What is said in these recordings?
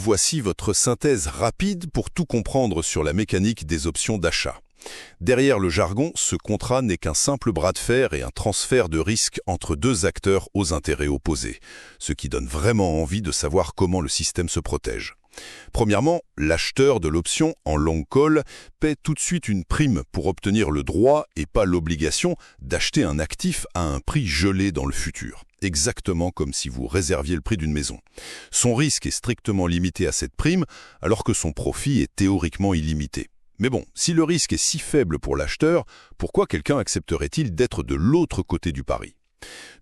Voici votre synthèse rapide pour tout comprendre sur la mécanique des options d'achat. Derrière le jargon, ce contrat n'est qu'un simple bras de fer et un transfert de risque entre deux acteurs aux intérêts opposés, ce qui donne vraiment envie de savoir comment le système se protège. Premièrement, l'acheteur de l'option en long call paie tout de suite une prime pour obtenir le droit et pas l'obligation d'acheter un actif à un prix gelé dans le futur, exactement comme si vous réserviez le prix d'une maison. Son risque est strictement limité à cette prime, alors que son profit est théoriquement illimité. Mais bon, si le risque est si faible pour l'acheteur, pourquoi quelqu'un accepterait-il d'être de l'autre côté du pari ?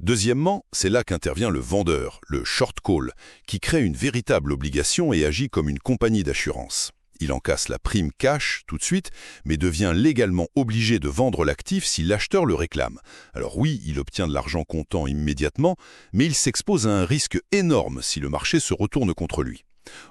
Deuxièmement, c'est là qu'intervient le vendeur, le short call, qui crée une véritable obligation et agit comme une compagnie d'assurance. Il encasse la prime cash tout de suite, mais devient légalement obligé de vendre l'actif si l'acheteur le réclame. Alors oui, il obtient de l'argent comptant immédiatement, mais il s'expose à un risque énorme si le marché se retourne contre lui.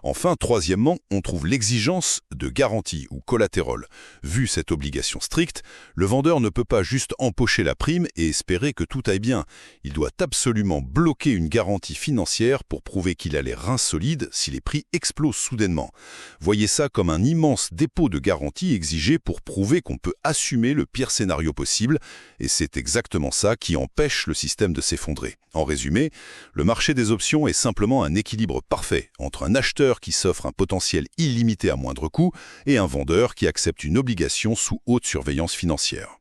Enfin, troisièmement, on trouve l'exigence de garantie ou collatéral. Vu cette obligation stricte, le vendeur ne peut pas juste empocher la prime et espérer que tout aille bien. Il doit absolument bloquer une garantie financière pour prouver qu'il a les reins solides si les prix explosent soudainement. Voyez ça comme un immense dépôt de garantie exigé pour prouver qu'on peut assumer le pire scénario possible, et c'est exactement ça qui empêche le système de s'effondrer. En résumé, le marché des options est simplement un équilibre parfait entre un acheteur qui s'offre un potentiel illimité à moindre coût et un vendeur qui accepte une obligation sous haute surveillance financière.